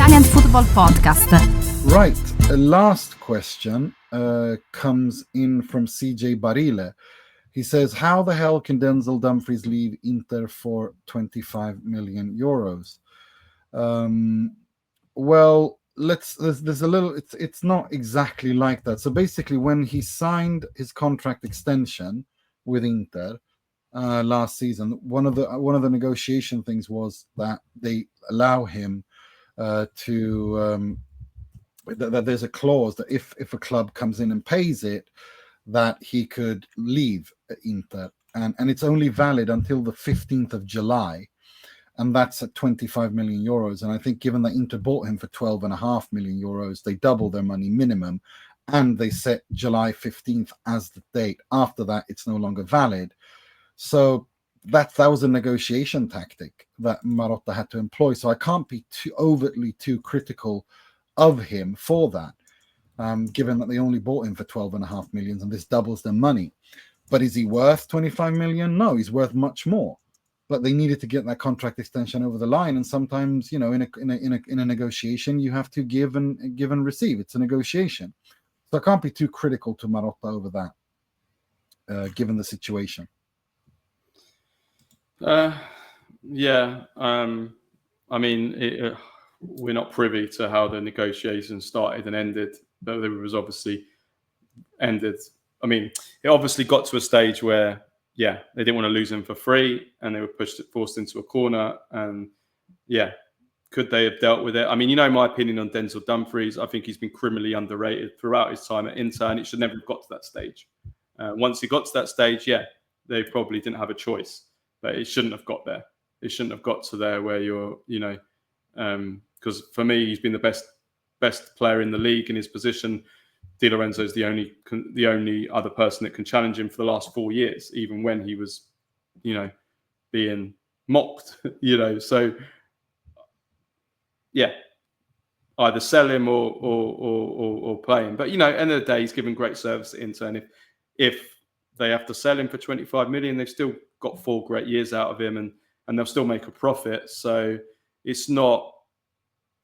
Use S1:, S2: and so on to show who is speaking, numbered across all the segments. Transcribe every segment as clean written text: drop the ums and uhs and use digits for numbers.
S1: Italian Football Podcast.
S2: Right, last question comes in from CJ Barile. He says, how the hell can Denzel Dumfries leave Inter for 25 million euros? Well, there's a little, it's not exactly like that. So basically, when he signed his contract extension with Inter last season, one of the negotiation things was that they allow him that there's a clause that if a club comes in and pays it, that he could leave Inter, and it's only valid until the 15th of July, and that's at 25 million euros. And I think given that Inter bought him for 12.5 million euros, they double their money minimum, and they set July 15th as the date. After that, it's no longer valid. So that was a negotiation tactic that Marotta had to employ. So I can't be too overtly too critical of him for that. Given that they only bought him for 12.5 million, and this doubles their money. But is he worth 25 million? No, he's worth much more. But they needed to get that contract extension over the line, and sometimes, in a negotiation, you have to give and receive. It's a negotiation, so I can't be too critical to Marotta over that, given the situation.
S3: Yeah. I mean, we're not privy to how the negotiations started and ended. But it was obviously ended. I mean, it obviously got to a stage where, they didn't want to lose him for free, and they were forced into a corner. And could they have dealt with it? I mean, my opinion on Denzel Dumfries. I think he's been criminally underrated throughout his time at Inter, and it should never have got to that stage. Once he got to that stage, they probably didn't have a choice, but it shouldn't have got there. It shouldn't have got to there where you're, because for me, he's been the best player in the league in his position. Di Lorenzo is the only other person that can challenge him for the last 4 years, even when he was, being mocked. So either sell him or play him. But end of the day, he's given great service to Inter, and if they have to sell him for 25 million, they've still got 4 great years out of him, and they'll still make a profit. So it's not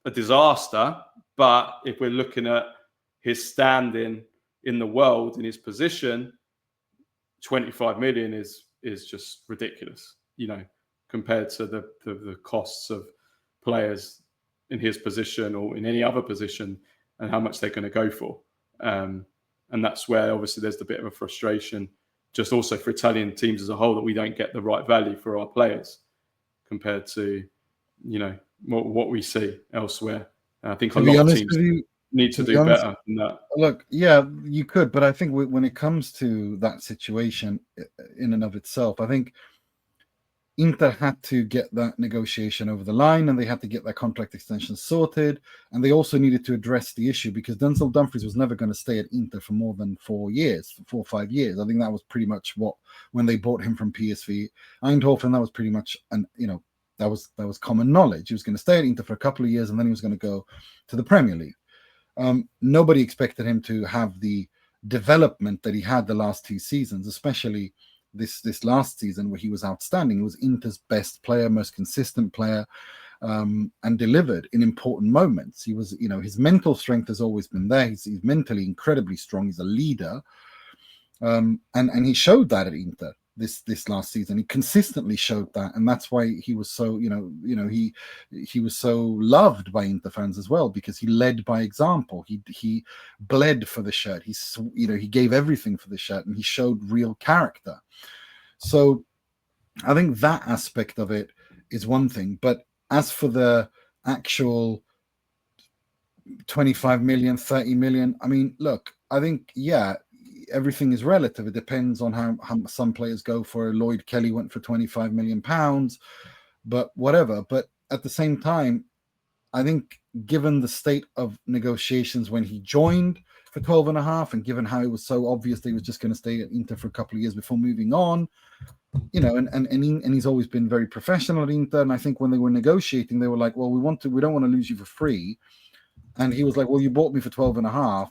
S3: a disaster. But if we're looking at his standing in the world, in his position, 25 million is just ridiculous, compared to the costs of players in his position or in any other position, and how much they're going to go for. And that's where obviously there's a bit of a frustration, just also for Italian teams as a whole, that we don't get the right value for our players compared to, what we see elsewhere. I think a lot of teams need to do better than that.
S2: Look, you could, but I think when it comes to that situation in and of itself, I think Inter had to get that negotiation over the line, and they had to get that contract extension sorted, and they also needed to address the issue because Denzel Dumfries was never going to stay at Inter for more than 4 or 5 years. I think that was pretty much when they bought him from PSV Eindhoven, that was pretty much that was common knowledge. He was going to stay at Inter for a couple of years, and then he was going to go to the Premier League. Nobody expected him to have the development that he had the last 2 seasons, especially this last season where he was outstanding. He was Inter's best player, most consistent player, and delivered in important moments. He was, his mental strength has always been there. He's mentally incredibly strong. He's a leader, and he showed that at Inter this last season. He consistently showed that, and that's why he was so he was so loved by Inter fans as well, because he led by example. He bled for the shirt. He gave everything for the shirt, and he showed real character. So I think that aspect of it is one thing. But as for the actual 25 million, 30 million, I mean, look, I think everything is relative. It depends on how some players go for. Lloyd Kelly went for 25 million pounds, but whatever. But at the same time, I think given the state of negotiations when he joined for 12.5, and given how it was so obvious that he was just going to stay at Inter for a couple of years before moving on, and he's always been very professional at Inter. And I think when they were negotiating, they were like, well, we don't want to lose you for free. And he was like, well, you bought me for 12.5.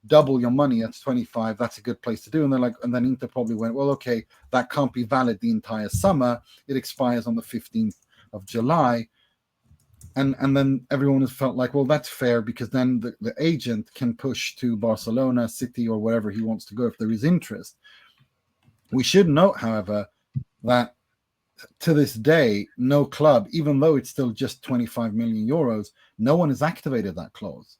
S2: Double your money, that's 25. That's a good place to do. And they're like, and then Inter probably went, well, okay, that can't be valid the entire summer. It expires on the 15th of July. And then everyone has felt like, well, that's fair, because then the agent can push to Barcelona, City, or wherever he wants to go if there is interest. We should note, however, that to this day, no club, even though it's still just 25 million euros, no one has activated that clause,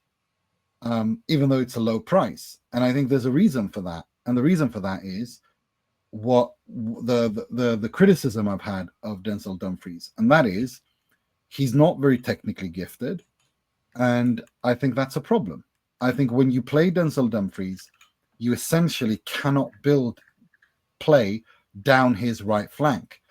S2: even though it's a low price. And I think there's a reason for that. And the reason for that is what the criticism I've had of Denzel Dumfries, and that is he's not very technically gifted. And I think that's a problem. I think when you play Denzel Dumfries, you essentially cannot build play down his right flank.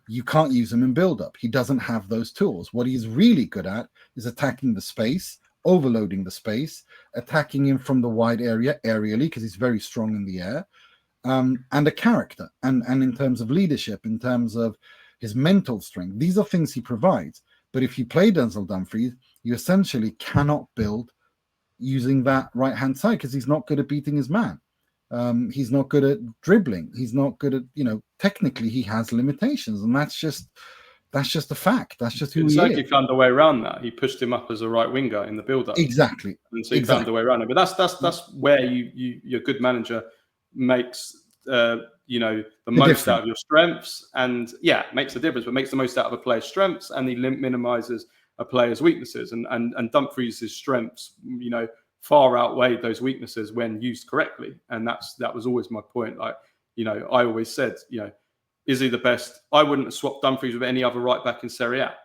S2: You can't use him in build-up. He doesn't have those tools. What he's really good at is attacking the space, overloading the space, attacking him from the wide area aerially, because he's very strong in the air, and a character. And in terms of leadership, in terms of his mental strength, these are things he provides. But if you play Denzel Dumfries, you essentially cannot build using that right-hand side, because he's not good at beating his man. He's not good at dribbling. He's not good at, technically he has limitations, and that's just a fact. That's just who he is.
S3: Inzaghi found a way around that. He pushed him up as a right winger in the build-up.
S2: Exactly.
S3: And so he found a way around it. But that's where your good manager makes the most out of your strengths, and makes a difference, but makes the most out of a player's strengths, and he minimises a player's weaknesses. And Dumfries' strengths, far outweighed those weaknesses when used correctly. And that was always my point. Like, I always said, is he the best? I wouldn't have swapped Dumfries with any other right back in Serie A.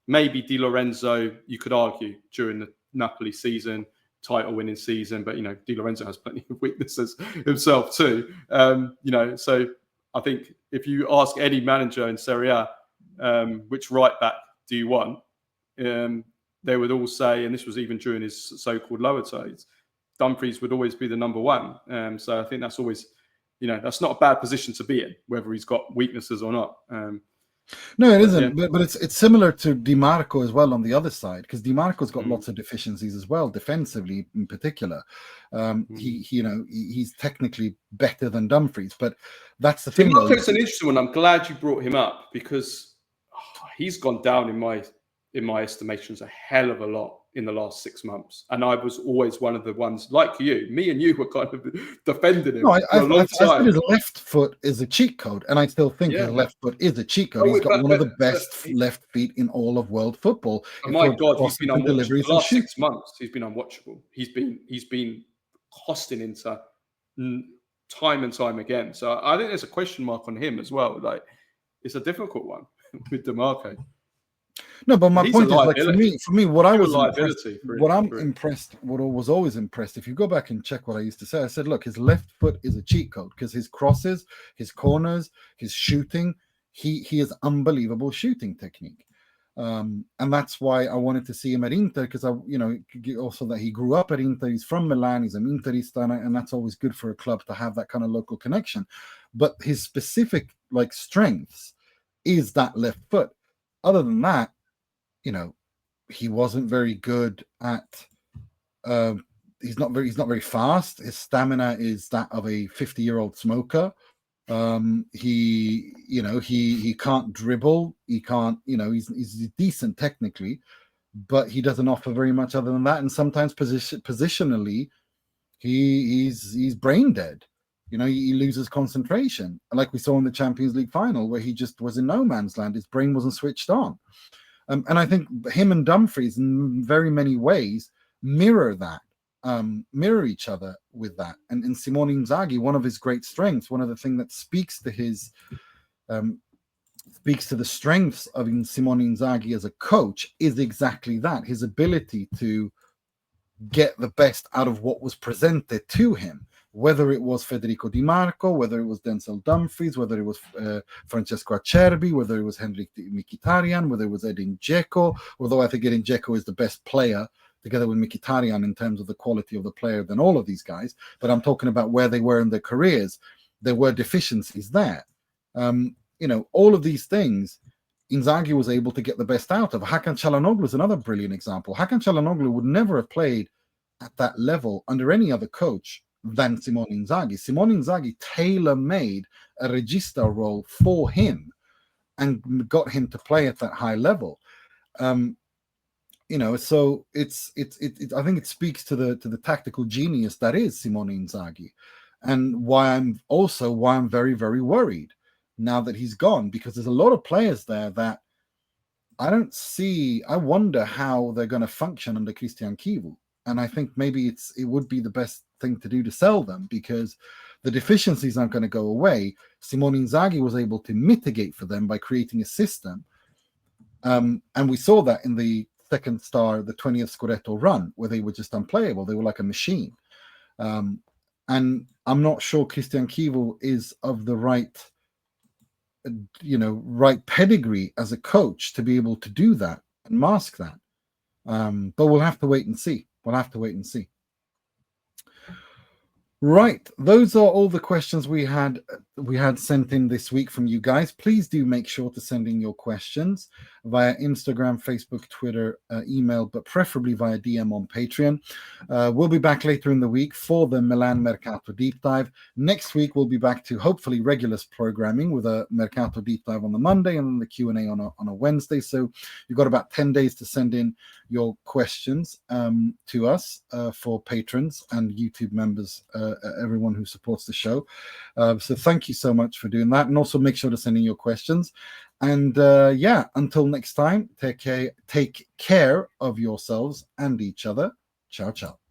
S3: Maybe Di Lorenzo, you could argue, during the Napoli season, title winning season, but Di Lorenzo has plenty of weaknesses himself too. So I think if you ask any manager in Serie A, which right back do you want? They would all say, and this was even during his so-called lower trades, Dumfries would always be the number one. So I think that's always, that's not a bad position to be in, whether he's got weaknesses or not.
S2: No, it isn't. But it's similar to Dimarco as well on the other side, because Dimarco's got lots of deficiencies as well, defensively in particular. He's technically better than Dumfries, but that's the thing.
S3: Dimarco's an interesting one. I'm glad you brought him up, because he's gone down in my estimations a hell of a lot in the last 6 months, and I was always one of the ones, like me and you were kind of defending him for a long time.
S2: I said his left foot is a cheat code, and I still think his left foot is a cheat code. He's got one of the best left feet in all of world football.
S3: Oh my God, he's been unwatchable. The last 6 months, he's been unwatchable. He's been costing Inter time and time again. So I think there's a question mark on him as well. Like, it's a difficult one with Dimarco.
S2: No, but my point is, like, for me, what I was always impressed, if you go back and check what I used to say, I said, look, his left foot is a cheat code, because his crosses, his corners, his shooting, he has unbelievable shooting technique. And that's why I wanted to see him at Inter, because also that he grew up at Inter, he's from Milan, he's an Interista, and that's always good for a club to have that kind of local connection. But his specific strengths is that left foot. Other than that, he wasn't very good at. He's not very fast. His stamina is that of a 50-year-old smoker. He can't dribble. He can't. He's decent technically, but he doesn't offer very much other than that. And sometimes positionally, he's brain dead. He loses concentration, like we saw in the Champions League final, where he just was in no man's land. His brain wasn't switched on. And I think him and Dumfries, in very many ways, mirror each other with that. And Simone Inzaghi, one of his great strengths, one of the things that speaks to the strengths of Simone Inzaghi as a coach, is exactly that: his ability to get the best out of what was presented to him. Whether it was Federico Dimarco, whether it was Denzel Dumfries, whether it was Francesco Acerbi, whether it was Henrik Mkhitaryan, whether it was Edin Dzeko, although I think Edin Dzeko is the best player, together with Mkhitaryan, in terms of the quality of the player, than all of these guys. But I'm talking about where they were in their careers. There were deficiencies there. All of these things, Inzaghi was able to get the best out of. Hakan Calhanoglu is another brilliant example. Hakan Calhanoglu would never have played at that level under any other coach than Simone Inzaghi. Simone Inzaghi tailor-made a regista role for him and got him to play at that high level. So I think it speaks to the tactical genius that is Simone Inzaghi, and why I'm very, very worried now that he's gone, because there's a lot of players there that I wonder how they're going to function under Christian Kivu. And I think maybe it would be the best thing to do to sell them, because the deficiencies aren't going to go away. Simone Inzaghi was able to mitigate for them by creating a system. And we saw that in the second star, the 20th Scudetto run, where they were just unplayable. They were like a machine. And I'm not sure Christian Kivu is of the right pedigree as a coach to be able to do that and mask that. But we'll have to wait and see. Right, those are all the questions we had sent in this week from you guys. Please do make sure to send in your questions via Instagram, Facebook, Twitter, email, but preferably via DM on Patreon. We'll be back later in the week for the Milan Mercato deep dive. Next week we'll be back to hopefully regular programming with a Mercato deep dive on the Monday and then the Q&A on a Wednesday. So you've got about 10 days to send in your questions to us for patrons and YouTube members, everyone who supports the show. So thank you so much for doing that, and also make sure to send in your questions. And until next time, take care of yourselves and each other. Ciao, ciao.